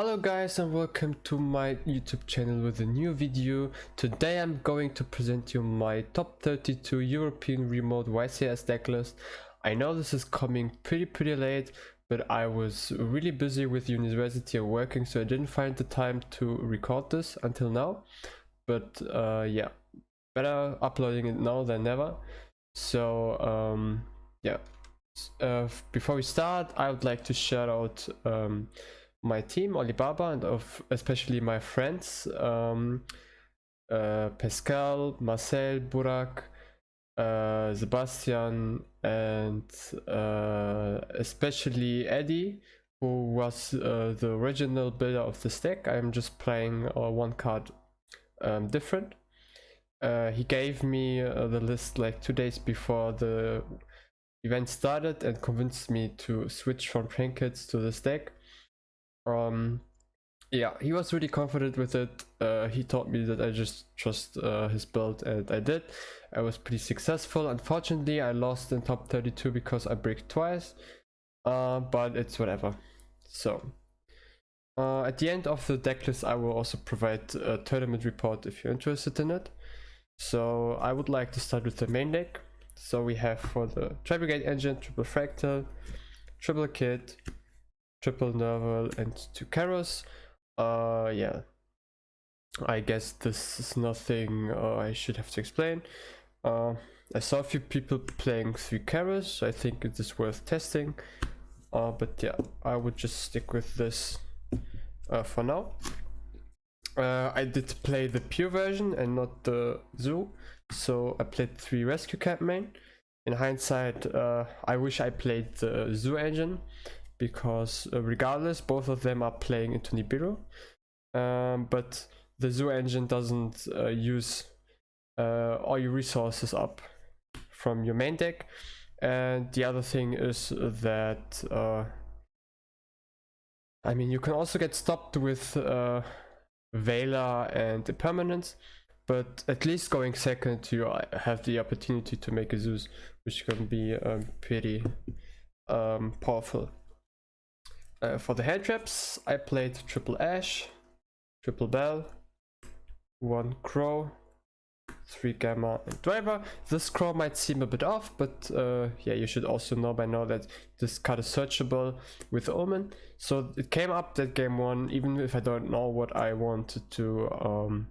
Hello guys and welcome to my YouTube channel with a new video. Today I'm going to present you my top 32 European remote YCS deck list. I know this is coming pretty late, but I was really busy with university and working, so I didn't find the time to record this until now. But yeah, better uploading it now than never. So yeah, before we start, I would like to shout out my team, Alibaba, and especially my friends, Pascal, Marcel, Burak, Sebastian, and especially Eddie, who was the original builder of this deck. I'm just playing one card different. He gave me the list like 2 days before the event started and convinced me to switch from trinkets to this deck. Yeah, he was really confident with it. He told me that I just trust his build, and I did. I was pretty successful. Unfortunately, I lost in top 32 because I bricked twice, but it's whatever. So at the end of the deck list, I will also provide a tournament report if you're interested in it. So I would like to start with the main deck. So we have for the Tri-Briagde engine, triple fractal, triple kit, triple Nerval, and 2 Karos. Yeah, I guess this is nothing I should have to explain. I saw a few people playing 3 Karos, so I think it is worth testing. But yeah, I would just stick with this for now. I did play the pure version and not the zoo, so I played 3 rescue camp main. In hindsight, I wish I played the zoo engine, because regardless, both of them are playing into Nibiru, but the zoo engine doesn't use all your resources up from your main deck. And the other thing is that I mean, you can also get stopped with Vela and Impermanence, but at least going second you have the opportunity to make a Zeus, which can be pretty powerful. For the hand traps, I played triple Ash, triple Bell, 1 Crow, 3 Gamma, and Driver. This Crow might seem a bit off, but yeah, you should also know by now that this card is searchable with Omen. So it came up that game 1, even if I don't know what I wanted to,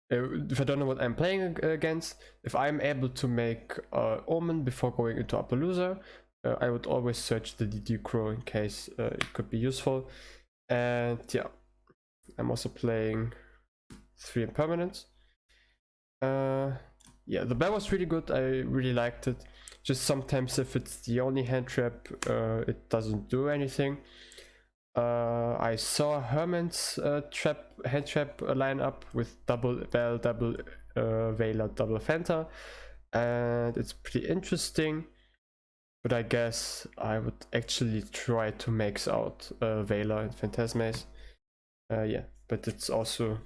if I don't know what I'm playing against, if I'm able to make Omen before going into Appaloosa, I would always search the DD Crow in case it could be useful. And yeah, I'm also playing 3 Impermanents. Yeah, the bell was really good. I really liked it. Just sometimes if it's the only hand trap, it doesn't do anything. I saw Herman's hand trap lineup with double Bell, double Vela, double Fanta, and it's pretty interesting. But I guess I would actually try to max out Vela and Phantasmaze. Yeah, but it's also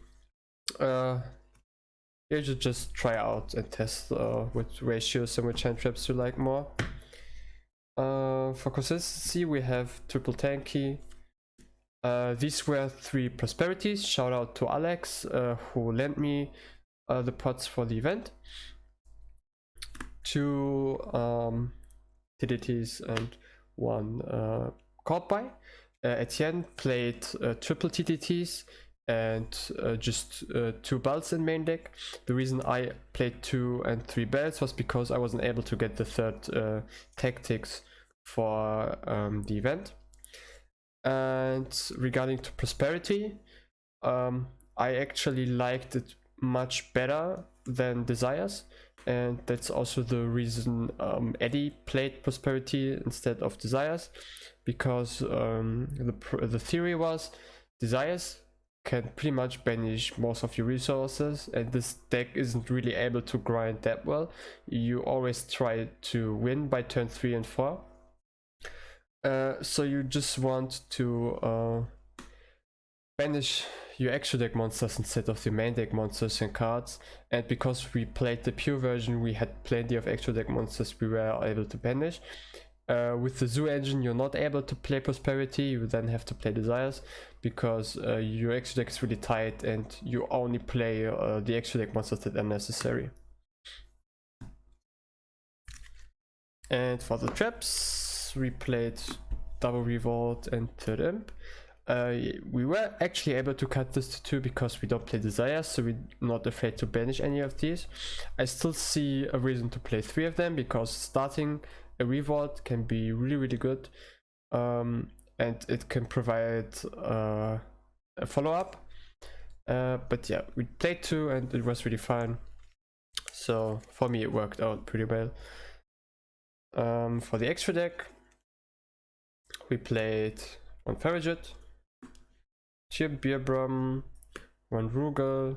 you should just try out and test which ratios and which hand traps you like more. For consistency, we have triple Tanky. These were 3 prosperities. Shout out to Alex who lent me the pots for the event. 2 TDTs and 1 caught by. Etienne played triple TTTs and just 2 bells in main deck. The reason I played 2 and 3 bells was because I wasn't able to get the 3rd tactics for the event. And regarding to prosperity, I actually liked it much better than Desires, and that's also the reason Eddie played prosperity instead of Desires, because the theory was Desires can pretty much banish most of your resources, and this deck isn't really able to grind that well. You always try to win by turn 3 and 4. So you just want to banish your extra deck monsters instead of the main deck monsters and cards, and because we played the pure version, we had plenty of extra deck monsters we were able to banish. With the Zoo engine, you're not able to play Prosperity, you then have to play Desires, because your extra deck is really tight and you only play the extra deck monsters that are necessary. And for the traps, we played Double Revolt and Third Imp. We were actually able to cut this to 2 because we don't play Desires, so we're not afraid to banish any of these. I still see a reason to play 3 of them, because starting a Revolt can be really good, and it can provide a follow-up. But yeah, we played 2 and it was really fun, so for me it worked out pretty well. For the extra deck, we played 1 Farragut, 2 Beerbrum, 1 Rugal,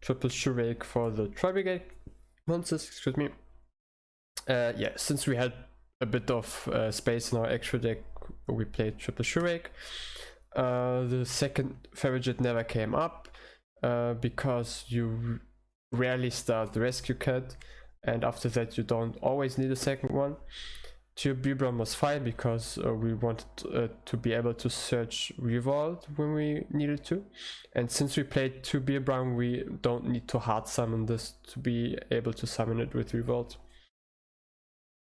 triple Shurake for the Tri-Briagde monsters, excuse me. Yeah, since we had a bit of space in our extra deck, we played triple Shurake. The second Farragut never came up because you rarely start the rescue cat, and after that you don't always need a second one. 2 Beerbrum was fine because we wanted to be able to search Revolt when we needed to, and since we played 2 Beerbrum, we don't need to hard summon this to be able to summon it with Revolt.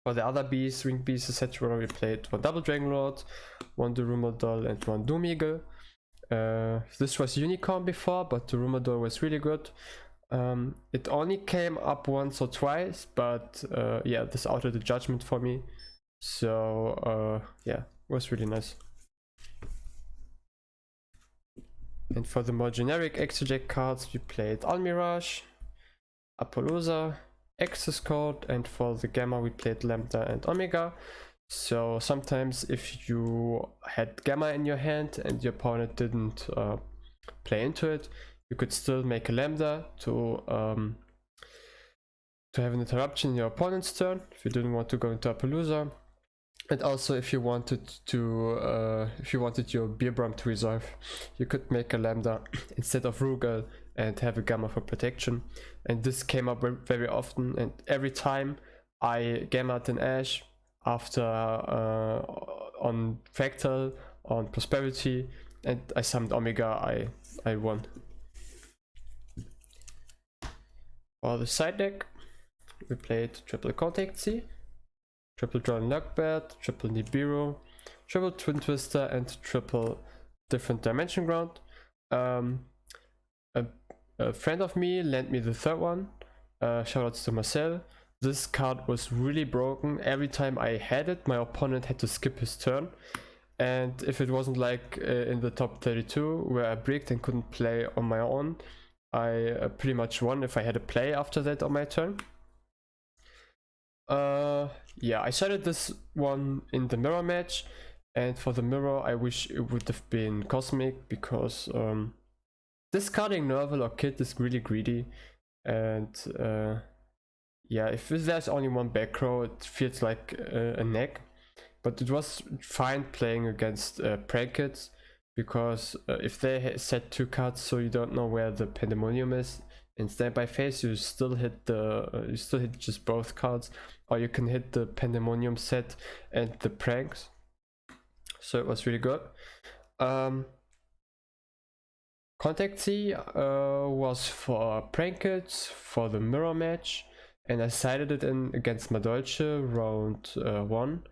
For the other bees, Ring Bees, etc., we played 1 Double Dragonlord, 1 Dorumadol, and 1 Doom Eagle. This was Unicorn before, but the Dorumadol was really good. It only came up once or twice, but yeah, this altered the judgment for me. So yeah, it was really nice. And for the more generic Extrajack cards, we played Almirage, Apollousa, Access Code, and for the Gamma we played Lambda and Omega. So sometimes if you had Gamma in your hand and your opponent didn't play into it, you could still make a Lambda to have an interruption in your opponent's turn if you didn't want to go into Apollousa. And also if you wanted to your Beerbrum to resolve, you could make a Lambda instead of Rugal and have a Gamma for protection. And this came up very often, and every time I Gammaed an Ash after on Fractal, on Prosperity, and I summoned Omega, I won. For the side deck, we played triple Contact C, triple Drawn Luckbird, triple Nibiru, triple Twin Twister, and triple Different Dimension Ground. A friend of me lent me the third one. Shoutouts to Marcel. This card was really broken. Every time I had it, my opponent had to skip his turn. And if it wasn't like in the top 32 where I bricked and couldn't play on my own, I pretty much won if I had a play after that on my turn. Yeah, I started this one in the mirror match, and for the mirror I wish it would have been Cosmic, because discarding Nerval or Kit is really greedy, and yeah, if there's only one back row it feels like a neck. But it was fine playing against Prankets, because if they set 2 cards so you don't know where the Pandemonium is, in standby phase you still hit just both cards, or you can hit the Pandemonium set and the pranks. So it was really good. Contact C was for Prankets for the mirror match, and I sided it in against Madolche round 1.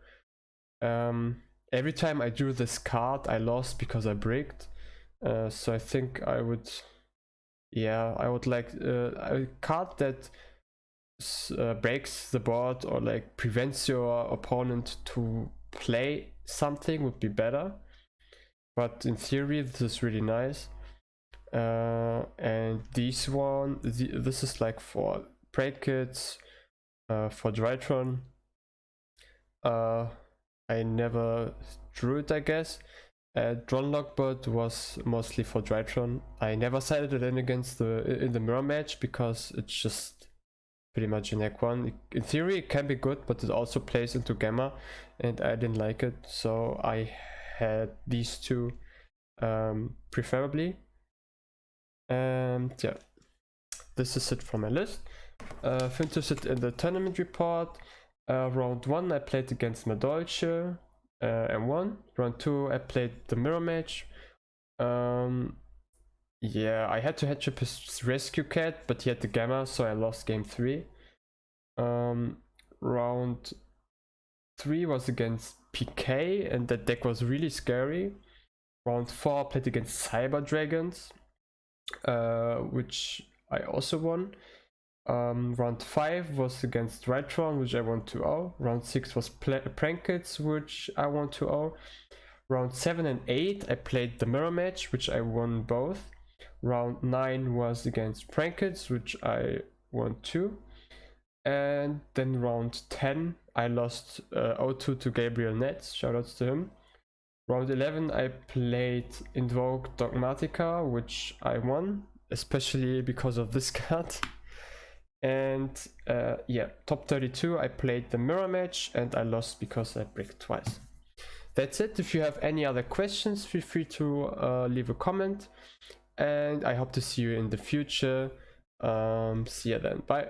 Every time I drew this card I lost because I bricked, so I think I would like a card that breaks the board or like prevents your opponent to play something would be better, but in theory this is really nice. And this is like for Prankets, for Drytron. I never drew it, I guess. Drawn Lockbird was mostly for Drytron. I never sided it in against in the mirror match because it's just pretty much a neck one. In theory it can be good, but it also plays into Gamma and I didn't like it, so I had these two preferably. And yeah, this is it for my list. If you're interested in the tournament report, Round 1 I played against Madolce and won. Round 2 I played the mirror match. Yeah, I had to hedge up his rescue cat, but he had the gamma, so I lost game 3. Round 3 was against PK, and that deck was really scary. Round 4 I played against Cyber Dragons, which I also won. Round 5 was against Rytron, which I won 2-0. Round 6 was Prankets, which I won 2-0. Round 7 and 8 I played the mirror match, which I won both. Round 9 was against Prankets, which I won 2. And then round 10 I lost 0-2 to Gabriel Netz, shoutouts to him. Round 11 I played Invoke Dogmatica, which I won, especially because of this card. And yeah, top 32 I played the mirror match and I lost because I bricked twice. That's it. If you have any other questions, feel free to leave a comment, and I hope to see you in the future. See ya then, bye.